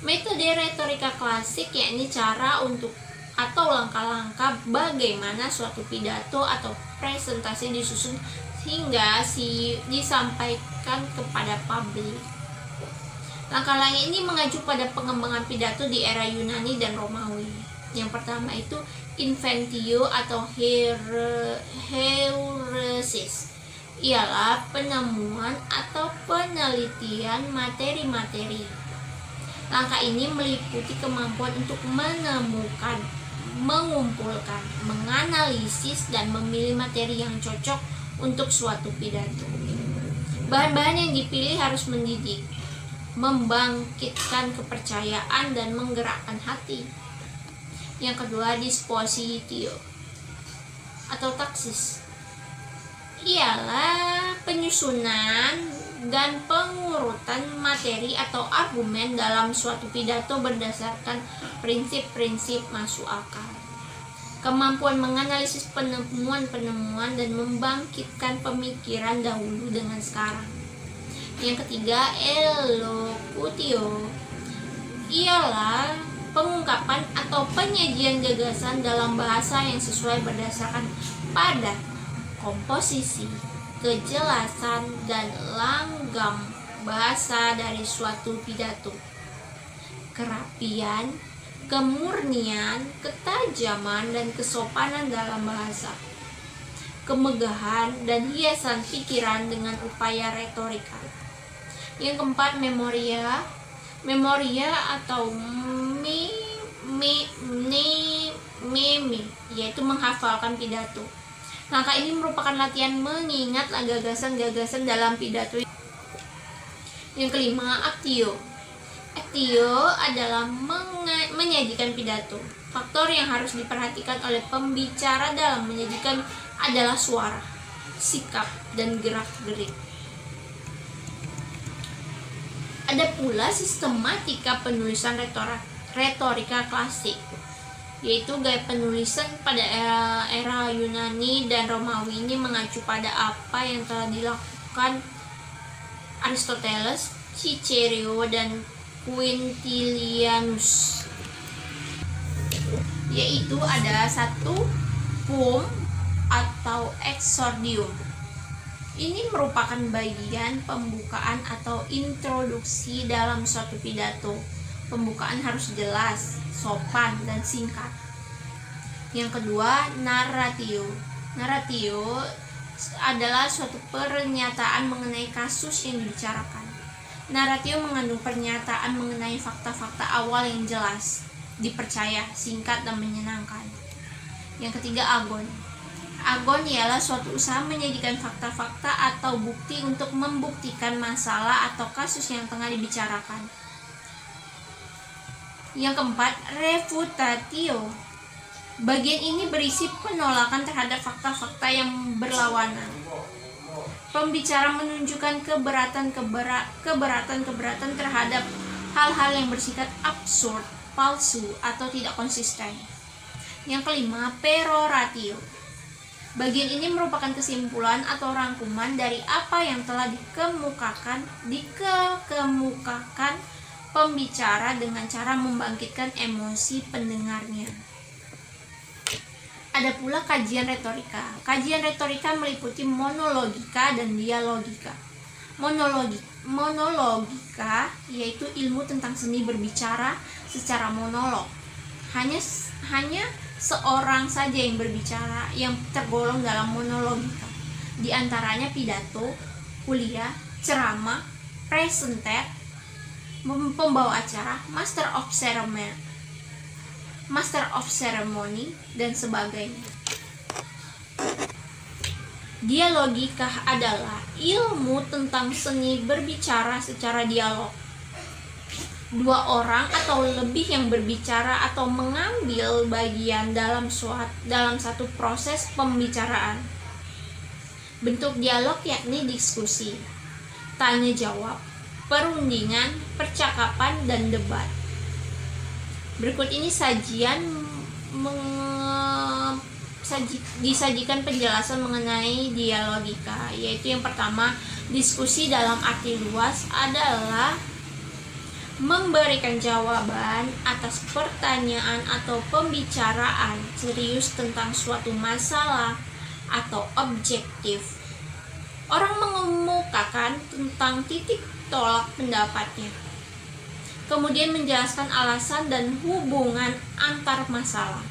A: Metode retorika klasik yakni cara untuk atau langkah-langkah bagaimana suatu pidato atau presentasi disusun hingga disampaikan kepada publik. Langkah-langkah ini mengacu pada pengembangan pidato di era Yunani dan Romawi. Yang pertama itu inventio atau heuresis, ialah penemuan atau penelitian materi-materi. Langkah ini meliputi kemampuan untuk menemukan, mengumpulkan, menganalisis, dan memilih materi yang cocok untuk suatu pidato. Bahan-bahan yang dipilih harus mendidik, membangkitkan kepercayaan, dan menggerakkan hati. Yang kedua, dispositio atau taksis, ialah penyusunan dan pengurutan materi atau argumen dalam suatu pidato berdasarkan prinsip-prinsip masuk akal. Kemampuan menganalisis penemuan-penemuan dan membangkitkan pemikiran dahulu dengan sekarang. Yang ketiga, elocutio, ialah pengungkapan atau penyajian gagasan dalam bahasa yang sesuai berdasarkan pada komposisi, kejelasan, dan langgam bahasa dari suatu pidato. Kerapian, kemurnian, ketajaman, dan kesopanan dalam bahasa. Kemegahan dan hiasan pikiran dengan upaya retorika. Yang keempat, memoria atau meme, yaitu menghafalkan pidato. Langkah ini merupakan latihan mengingat gagasan-gagasan dalam pidato. Yang kelima, actio. Actio adalah menyajikan pidato. Faktor yang harus diperhatikan oleh pembicara dalam menyajikan adalah suara, sikap, dan gerak-gerik. Ada pula sistematika penulisan retorika klasik, yaitu gaya penulisan pada era Yunani dan Romawi ini mengacu pada apa yang telah dilakukan Aristoteles, Cicero, dan Quintilianus, yaitu ada satu poem atau exordium. Ini merupakan bagian pembukaan atau introduksi dalam suatu pidato. Pembukaan harus jelas, sopan, dan singkat. Yang kedua, narratio. Narratio adalah suatu pernyataan mengenai kasus yang dibicarakan. Narratio mengandung pernyataan mengenai fakta-fakta awal yang jelas, dipercaya, singkat, dan menyenangkan. Yang ketiga, agon. Agon ialah suatu usaha menyajikan fakta-fakta atau bukti untuk membuktikan masalah atau kasus yang tengah dibicarakan. Yang keempat, refutatio. Bagian ini berisi penolakan terhadap fakta-fakta yang berlawanan. Pembicara menunjukkan keberatan terhadap hal-hal yang bersifat absurd, palsu, atau tidak konsisten. Yang kelima, peroratio. Bagian ini merupakan kesimpulan atau rangkuman dari apa yang telah dikemukakan pembicara dengan cara membangkitkan emosi pendengarnya. Ada pula kajian retorika. Kajian retorika meliputi monologika dan dialogika. Monologika yaitu ilmu tentang seni berbicara secara monolog. Hanya seorang saja yang berbicara yang tergolong dalam monologika. Di antaranya pidato, kuliah, ceramah, presenter, pembawa acara, master of ceremony, dan sebagainya. Dialogika adalah ilmu tentang seni berbicara secara dialog. Dua orang atau lebih yang berbicara atau mengambil bagian dalam satu proses pembicaraan. Bentuk dialog yakni diskusi, tanya jawab, perundingan, percakapan, dan debat. Berikut ini disajikan penjelasan mengenai dialogika, yaitu yang pertama, diskusi dalam arti luas adalah memberikan jawaban atas pertanyaan atau pembicaraan serius tentang suatu masalah atau objektif. Orang mengemukakan tentang titik tolak pendapatnya, kemudian menjelaskan alasan dan hubungan antar masalah.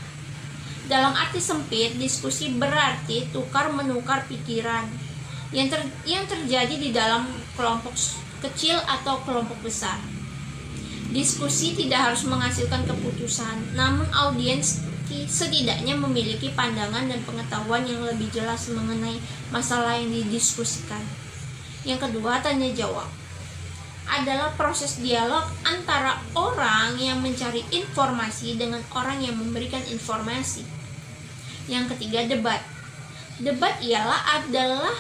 A: Dalam arti sempit, diskusi berarti tukar-menukar pikiran yang terjadi di dalam kelompok kecil atau kelompok besar. Diskusi tidak harus menghasilkan keputusan, namun audiens setidaknya memiliki pandangan dan pengetahuan yang lebih jelas mengenai masalah yang didiskusikan. Yang kedua, tanya jawab adalah proses dialog antara orang yang mencari informasi dengan orang yang memberikan informasi. Yang ketiga, debat. Debat adalah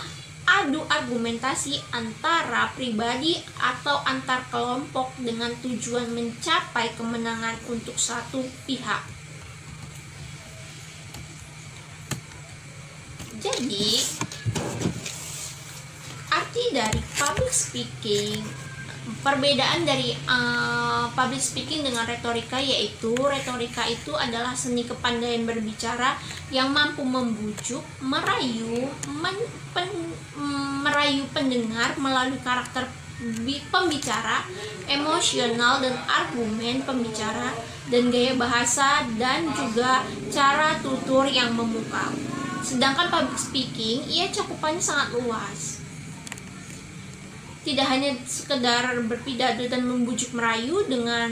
A: adu argumentasi antara pribadi atau antar kelompok dengan tujuan mencapai kemenangan untuk satu pihak. Jadi, arti dari public speaking, perbedaan dari public speaking dengan retorika, yaitu retorika itu adalah seni kepandaian berbicara yang mampu membujuk, merayu pendengar melalui karakter pembicara, emosional dan argumen pembicara, dan gaya bahasa dan juga cara tutur yang memukau. Sedangkan public speaking, ia cakupannya sangat luas. Tidak hanya sekedar berpidato dan membujuk merayu dengan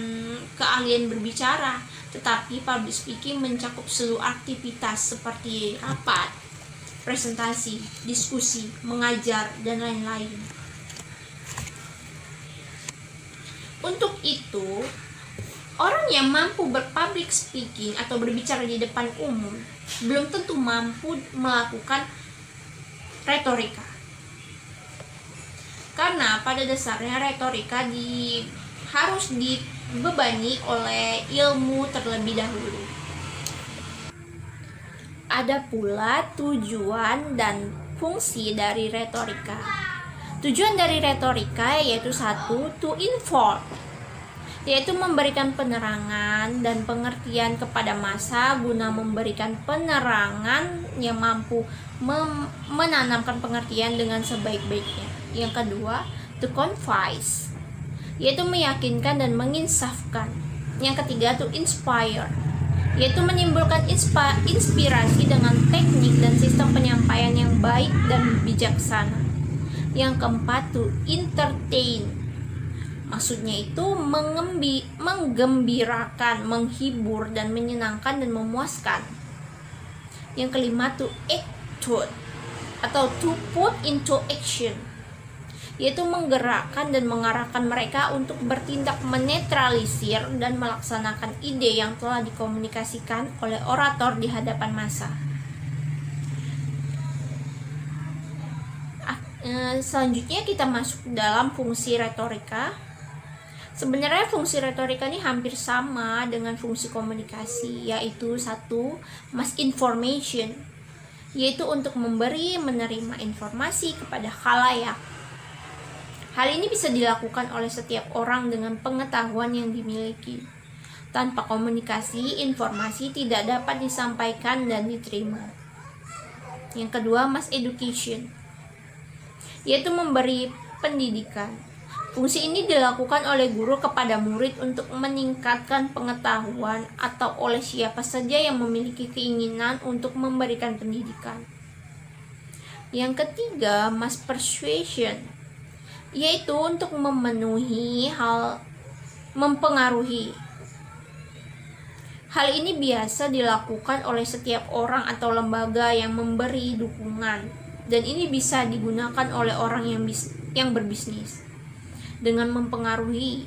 A: keahlian berbicara, Tetapi public speaking mencakup seluruh aktivitas seperti rapat, presentasi, diskusi, mengajar, dan lain-lain. Untuk itu, orang yang mampu berpublic speaking atau berbicara di depan umum belum tentu mampu melakukan retorika. Karena pada dasarnya retorika harus dibebani oleh ilmu terlebih dahulu. Ada pula tujuan dan fungsi dari retorika. Tujuan dari retorika yaitu satu, to inform, yaitu memberikan penerangan dan pengertian kepada massa guna memberikan penerangan yang mampu menanamkan pengertian dengan sebaik-baiknya. Yang kedua, to convince, yaitu meyakinkan dan menginsafkan. Yang ketiga, to inspire, yaitu menimbulkan inspirasi dengan teknik dan sistem penyampaian yang baik dan bijaksana. Yang keempat, to entertain, maksudnya itu menggembirakan, menghibur, dan menyenangkan dan memuaskan. Yang kelima, to execute atau to put into action, yaitu menggerakkan dan mengarahkan mereka untuk bertindak menetralisir dan melaksanakan ide yang telah dikomunikasikan oleh orator di hadapan massa. Selanjutnya kita masuk dalam fungsi retorika. Sebenarnya fungsi retorika ini hampir sama dengan fungsi komunikasi, yaitu satu, mass information, yaitu untuk memberi menerima informasi kepada khalayak. Hal ini bisa dilakukan oleh setiap orang dengan pengetahuan yang dimiliki. Tanpa komunikasi, informasi tidak dapat disampaikan dan diterima. Yang kedua, mass education, yaitu memberi pendidikan. Fungsi ini dilakukan oleh guru kepada murid untuk meningkatkan pengetahuan atau oleh siapa saja yang memiliki keinginan untuk memberikan pendidikan. Yang ketiga, mass persuasion, yaitu untuk mempengaruhi. Hal ini biasa dilakukan oleh setiap orang atau lembaga yang memberi dukungan, dan ini bisa digunakan oleh orang yang berbisnis dengan mempengaruhi,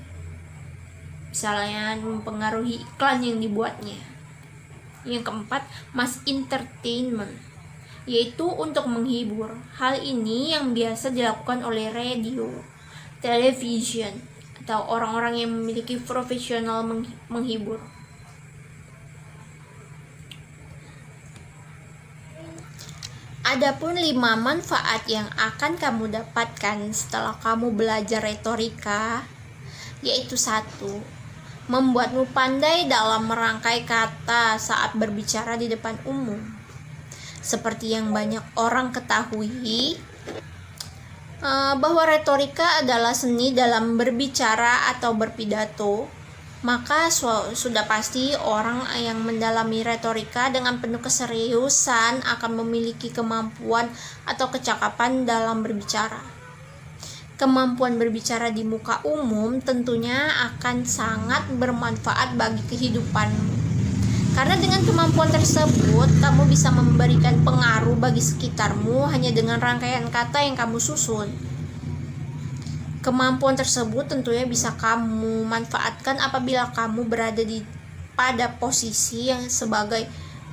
A: misalnya mempengaruhi iklan yang dibuatnya. Yang keempat, mass entertainment, yaitu untuk menghibur. Hal ini yang biasa dilakukan oleh radio, television, atau orang-orang yang memiliki profesional menghibur. Adapun 5 manfaat yang akan kamu dapatkan setelah kamu belajar retorika, yaitu 1, membuatmu pandai dalam merangkai kata saat berbicara di depan umum. Seperti yang banyak orang ketahui, bahwa retorika adalah seni dalam berbicara atau berpidato, maka sudah pasti orang yang mendalami retorika dengan penuh keseriusan akan memiliki kemampuan atau kecakapan dalam berbicara. Kemampuan berbicara di muka umum tentunya akan sangat bermanfaat bagi kehidupanmu. Karena dengan kemampuan tersebut, kamu bisa memberikan pengaruh bagi sekitarmu hanya dengan rangkaian kata yang kamu susun. Kemampuan tersebut tentunya bisa kamu manfaatkan apabila kamu berada pada posisi yang sebagai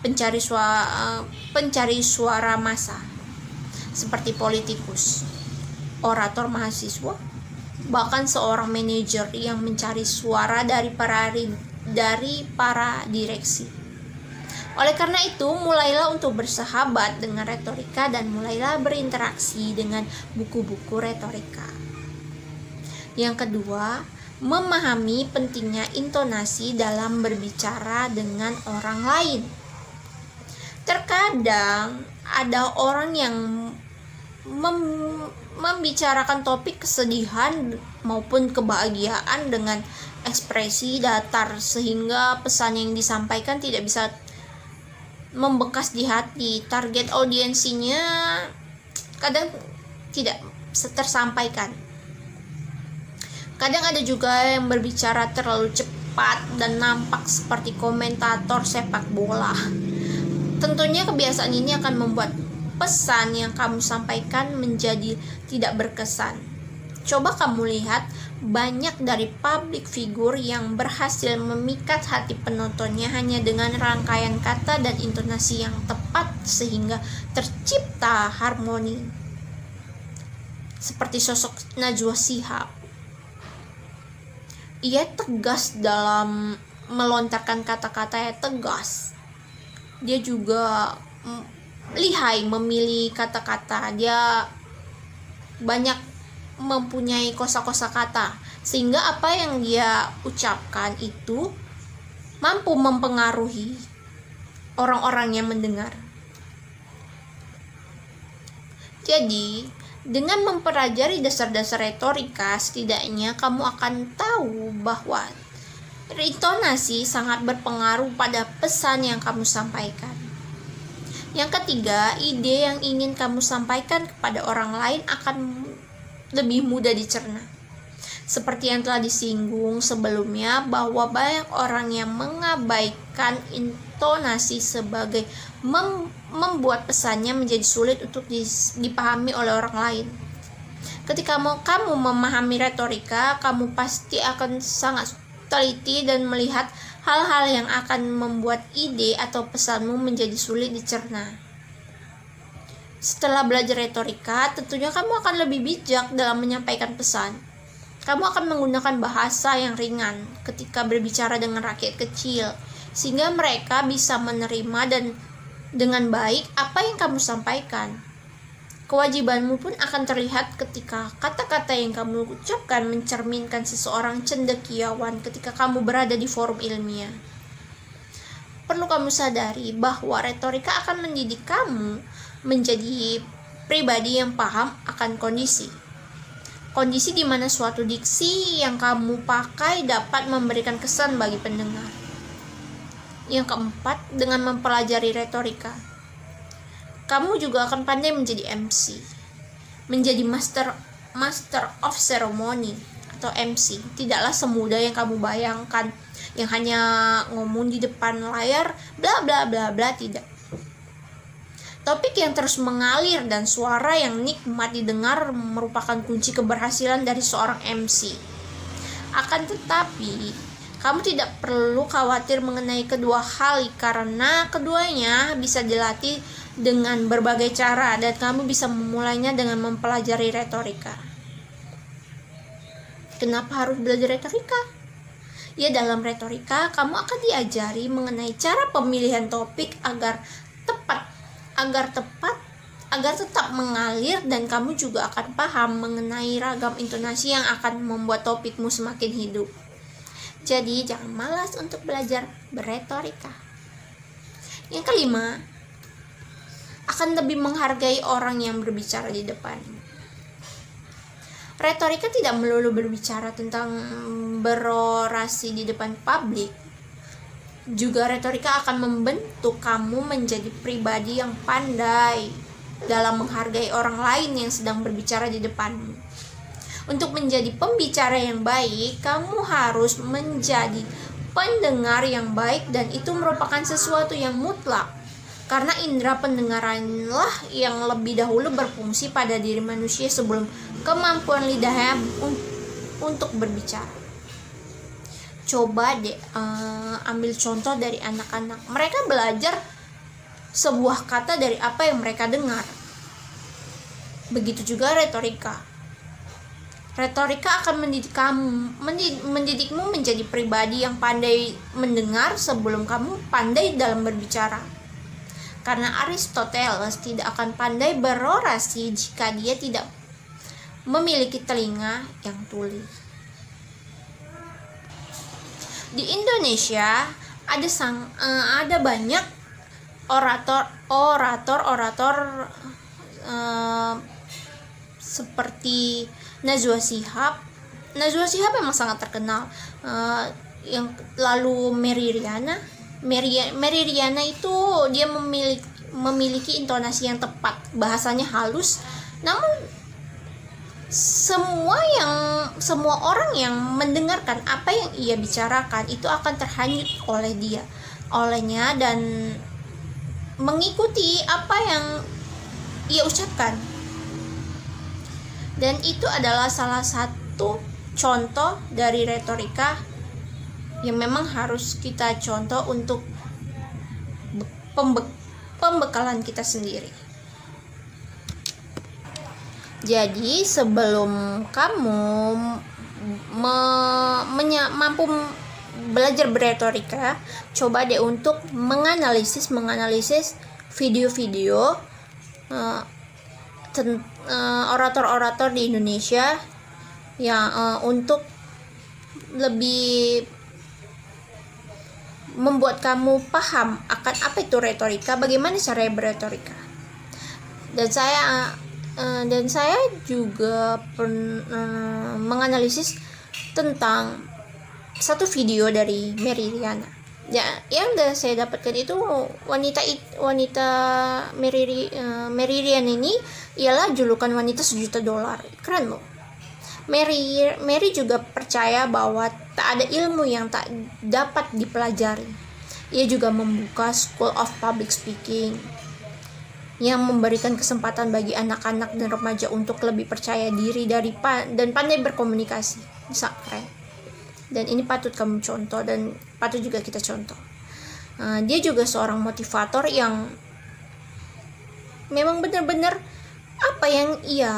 A: pencari suara massa, seperti politikus, orator mahasiswa, bahkan seorang manajer yang mencari suara dari para direksi. Oleh karena itu, mulailah untuk bersahabat dengan retorika dan mulailah berinteraksi dengan buku-buku retorika. Yang kedua, memahami pentingnya intonasi dalam berbicara dengan orang lain. Terkadang ada orang yang membicarakan topik kesedihan maupun kebahagiaan dengan ekspresi datar sehingga pesan yang disampaikan tidak bisa membekas di hati. Target audiensinya kadang tidak tersampaikan. Kadang ada juga yang berbicara terlalu cepat tepat dan nampak seperti komentator sepak bola. Tentunya kebiasaan ini akan membuat pesan yang kamu sampaikan menjadi tidak berkesan. Coba kamu lihat, banyak dari public figure yang berhasil memikat hati penontonnya hanya dengan rangkaian kata dan intonasi yang tepat sehingga tercipta harmoni. Seperti sosok Najwa Shihab. Ia tegas dalam melontarkan kata-kata yang tegas. Dia juga lihai memilih kata-kata. Dia banyak mempunyai kosa-kosa kata, sehingga apa yang dia ucapkan itu mampu mempengaruhi orang-orang yang mendengar. Jadi, dengan mempelajari dasar-dasar retorika, setidaknya kamu akan tahu bahwa intonasi sangat berpengaruh pada pesan yang kamu sampaikan. Yang ketiga, ide yang ingin kamu sampaikan kepada orang lain akan lebih mudah dicerna. Seperti yang telah disinggung sebelumnya, bahwa banyak orang yang mengabaikan intonasi sebagai membuat pesannya menjadi sulit untuk dipahami oleh orang lain. Ketika kamu memahami retorika, kamu pasti akan sangat teliti dan melihat hal-hal yang akan membuat ide atau pesanmu menjadi sulit dicerna. Setelah belajar retorika, tentunya kamu akan lebih bijak dalam menyampaikan pesan. Kamu akan menggunakan bahasa yang ringan ketika berbicara dengan rakyat kecil, sehingga mereka bisa menerima dan dengan baik apa yang kamu sampaikan. Kewajibanmu pun akan terlihat ketika kata-kata yang kamu ucapkan mencerminkan seseorang cendekiawan ketika kamu berada di forum ilmiah. Perlu kamu sadari bahwa retorika akan mendidik kamu menjadi pribadi yang paham akan kondisi. Kondisi di mana suatu diksi yang kamu pakai dapat memberikan kesan bagi pendengar. Yang keempat, dengan mempelajari retorika, kamu juga akan pandai menjadi MC, menjadi master of ceremony atau MC. Tidaklah semudah yang kamu bayangkan, yang hanya ngomong di depan layar bla bla bla bla, tidak. Topik yang terus mengalir dan suara yang nikmat didengar merupakan kunci keberhasilan dari seorang MC. Akan tetapi, kamu tidak perlu khawatir mengenai kedua hal karena keduanya bisa dilatih dengan berbagai cara dan kamu bisa memulainya dengan mempelajari retorika. Kenapa harus belajar retorika? Ya, dalam retorika kamu akan diajari mengenai cara pemilihan topik agar tetap mengalir, dan kamu juga akan paham mengenai ragam intonasi yang akan membuat topikmu semakin hidup. Jadi jangan malas untuk belajar berretorika. Yang kelima, akan lebih menghargai orang yang berbicara di depan. Retorika tidak melulu berbicara tentang berorasi di depan publik. Juga retorika akan membentuk kamu menjadi pribadi yang pandai dalam menghargai orang lain yang sedang berbicara di depanmu. Untuk menjadi pembicara yang baik, kamu harus menjadi pendengar yang baik, dan itu merupakan sesuatu yang mutlak. Karena indera pendengaranlah yang lebih dahulu berfungsi pada diri manusia sebelum kemampuan lidahnya untuk berbicara. Coba deh ambil contoh dari anak-anak. Mereka belajar sebuah kata dari apa yang mereka dengar. Begitu juga retorika. Retorika akan mendidikmu menjadi pribadi yang pandai mendengar sebelum kamu pandai dalam berbicara. Karena Aristoteles tidak akan pandai berorasi jika dia tidak memiliki telinga yang tuli. Di Indonesia ada banyak orator seperti Najwa Shihab. Najwa Shihab memang sangat terkenal. Yang lalu Mary Riana itu dia memiliki intonasi yang tepat, bahasanya halus, namun semua orang yang mendengarkan apa yang ia bicarakan itu akan terhanyut olehnya dan mengikuti apa yang ia ucapkan. Dan itu adalah salah satu contoh dari retorika yang memang harus kita contoh untuk pembekalan kita sendiri. Jadi sebelum kamu mampu belajar berretorika, coba deh untuk menganalisis video-video orator-orator di Indonesia yang untuk lebih membuat kamu paham akan apa itu retorika, bagaimana cara berretorika. Dan saya juga menganalisis tentang satu video dari Mary Riana. Ya, yang saya dapatkan itu wanita Mary Riana ini ialah julukan wanita $1 juta. Keren loh. Mary juga percaya bahwa tak ada ilmu yang tak dapat dipelajari. Ia juga membuka School of Public Speaking yang memberikan kesempatan bagi anak-anak dan remaja untuk lebih percaya diri dan pandai berkomunikasi. Sangat keren. Dan ini patut kamu contoh dan patut juga kita contoh. Dia juga seorang motivator yang memang benar-benar apa yang ia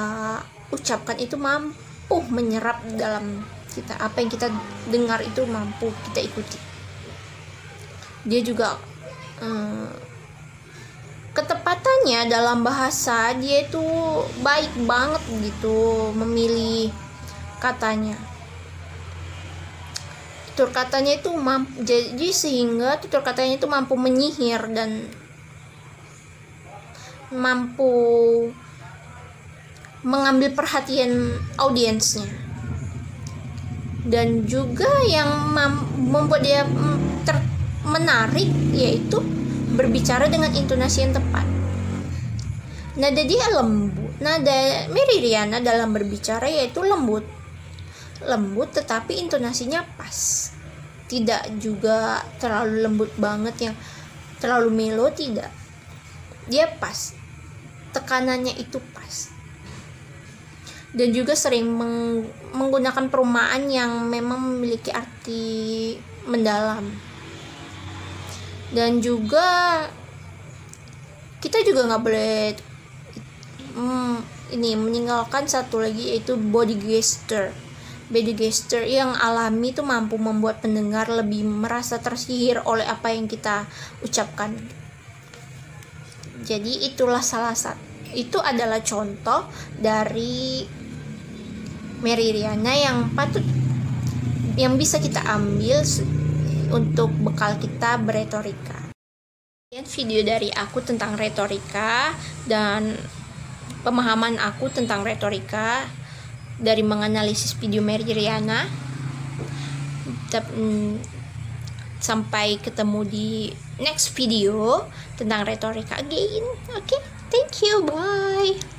A: ucapkan itu mampu menyerap dalam kita. Apa yang kita dengar itu mampu kita ikuti. Dia juga ketepatannya dalam bahasa dia itu baik banget gitu memilih katanya. Tutur katanya itu sehingga tutur katanya itu mampu menyihir dan mampu mengambil perhatian audiensnya. Dan juga yang membuat dia menarik yaitu berbicara dengan intonasi yang tepat. Nada dia lembut. Nada Mary Riana dalam berbicara yaitu lembut tetapi intonasinya pas. Tidak juga terlalu lembut banget yang terlalu melo, tidak. Dia pas. Tekanannya itu pas. Dan juga sering menggunakan perumpamaan yang memang memiliki arti mendalam. Dan juga kita juga nggak boleh meninggalkan satu lagi yaitu body gesture yang alami itu mampu membuat pendengar lebih merasa tersihir oleh apa yang kita ucapkan. Jadi itulah itu adalah contoh dari Mary Riana yang bisa kita ambil untuk bekal kita berretorika. Video dari aku tentang retorika dan pemahaman aku tentang retorika dari menganalisis video Mary Riana. Sampai ketemu di next video tentang retorika again. Okay, thank you, bye.